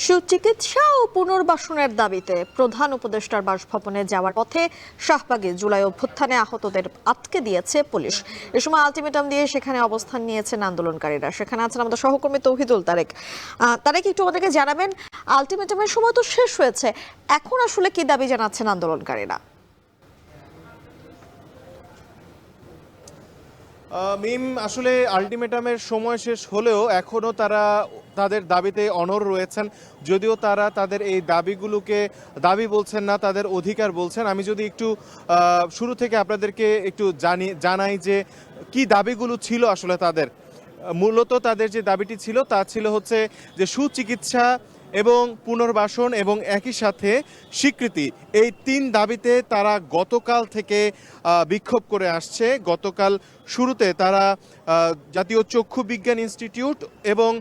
সুচিকিৎসা ও পুনর্বাসনের দাবিতে প্রধান উপদেষ্টার বাসভবনে যাওয়ার পথে শাহবাগে জুলাই অভ্যুত্থানে আহতদের আটকে দিয়েছে পুলিশ। এ সময় আলটিমেটাম দিয়ে সেখানে অবস্থান নিয়েছেন আন্দোলনকারীরা। সেখানে আছেন আমাদের সহকর্মী তৌহিদুল তারেক। তারেক, একটু আমাদেরকে জানাবেন, আলটিমেটামের সময় তো শেষ হয়েছে, এখন আসলে কি দাবি জানাচ্ছেন আন্দোলনকারীরা? মিম, আসলে আলটিমেটামের সময় শেষ হলেও এখনও তারা তাদের দাবিতে অনড় রয়েছেন। যদিও তারা তাদের এই দাবিগুলোকে দাবি বলছেন না, তাদের অধিকার বলছেন। আমি যদি একটু শুরু থেকে আপনাদেরকে একটু জানাই যে কি দাবিগুলো ছিল আসলে তাদের। মূলত তাদের যে দাবিটি ছিল তা ছিল হচ্ছে যে সুচিকিৎসা এবং পুনর্বাসন এবং একই সাথে স্বীকৃতি, এই তিন দাবিতে তারা গতকাল থেকে বিক্ষোভ করে আসছে। গতকাল শুরুতে তারা জাতীয় চক্ষু বিজ্ঞান ইনস্টিটিউট এবং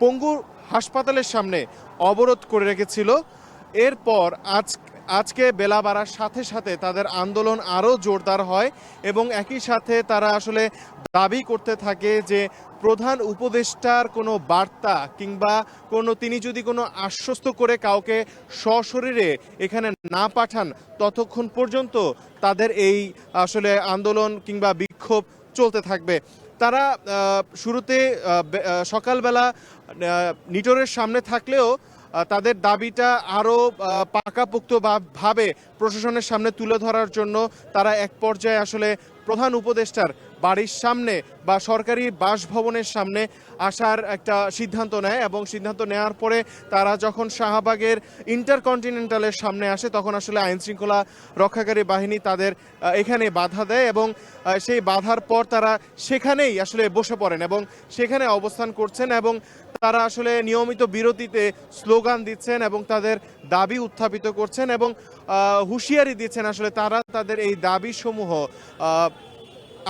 পঙ্গু হাসপাতালের সামনে অবরোধ করে রেখেছিল। এরপর আজকে বেলা বাড়ার সাথে সাথে তাদের আন্দোলন আরও জোরদার হয় এবং একই সাথে তারা আসলে দাবি করতে থাকে যে প্রধান উপদেষ্টার কোনো বার্তা কিংবা তিনি যদি কোনো আশ্বস্ত করে কাউকে সশরীরে এখানে না পাঠান ততক্ষণ পর্যন্ত তাদের এই আসলে আন্দোলন কিংবা বিক্ষোভ চলতে থাকবে। তারা শুরুতে সকালবেলা নিটোরের সামনে থাকলেও তাদের দাবিটা আরও পাকাপোক্তভাবে প্রশাসনের সামনে তুলে ধরার জন্য তারা এক পর্যায়ে আসলে প্রধান উপদেষ্টার বাড়ির সামনে বা সরকারি বাসভবনের সামনে আসার একটা সিদ্ধান্ত নেয় এবং সিদ্ধান্ত নেওয়ার পরে তারা যখন শাহবাগের ইন্টারকন্টিনেন্টালের সামনে আসে তখন আসলে আইনশৃঙ্খলা রক্ষাকারী বাহিনী তাদের এখানে বাধা দেয় এবং সেই বাধার পর তারা সেখানেই আসলে বসে পড়েন এবং সেখানে অবস্থান করছেন এবং তারা আসলে নিয়মিত বিরতিতে স্লোগান দিচ্ছেন এবং তাদের দাবি উত্থাপিত করছেন এবং হুঁশিয়ারি দিচ্ছেন আসলে তারা তাদের এই দাবিসমূহ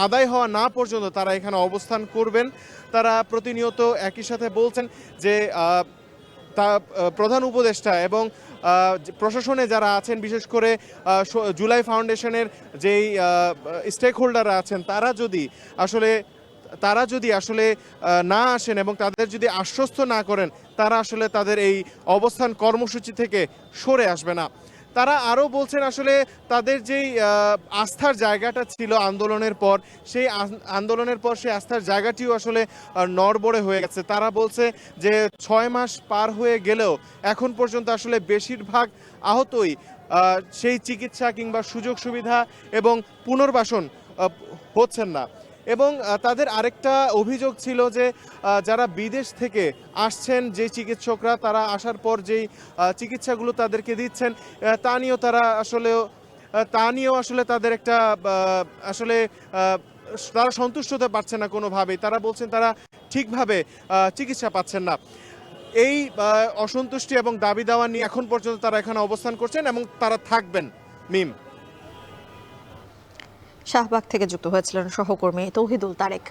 আদায় হওয়া না পর্যন্ত তারা এখানে অবস্থান করবেন। তারা প্রতিনিয়ত একই সাথে বলছেন যে প্রধান উপদেষ্টা এবং প্রশাসনে যারা আছেন, বিশেষ করে জুলাই ফাউন্ডেশনের যেই স্টেক হোল্ডাররা আছেন, তারা যদি আসলে না আসেন এবং তাদের যদি আশ্বস্ত না করেন, তারা আসলে তাদের এই অবস্থান কর্মসূচি থেকে সরে আসবে না। তারা আরও বলছেন আসলে তাদের যেই আস্থার জায়গাটা ছিল আন্দোলনের পর, সেই আস্থার জায়গাটিও আসলে নড়বড়ে হয়ে গেছে। তারা বলছে যে 6 মাস পার হয়ে গেলেও এখন পর্যন্ত আসলে বেশিরভাগ আহতই সেই চিকিৎসা কিংবা সুযোগ সুবিধা এবং পুনর্বাসন হচ্ছেন না। এবং তাদের আরেকটা অভিযোগ ছিল যে যারা বিদেশ থেকে আসছেন যে চিকিৎসকরা, তারা আসার পর যেই চিকিৎসাগুলো তাদেরকে দিচ্ছেন তা নিয়েও আসলে তাদের একটা আসলে তারা সন্তুষ্ট হতে পারছে না কোনোভাবেই। তারা বলছেন তারা ঠিকভাবে চিকিৎসা পাচ্ছেন না। এই অসন্তুষ্টি এবং দাবি দাওয়া নিয়ে এখন পর্যন্ত তারা এখানে অবস্থান করছেন এবং তারা থাকবেন। মিম, শাহবাগ থেকে যুক্ত হয়েছিলেন সহকর্মী তৌহিদুল তারেক।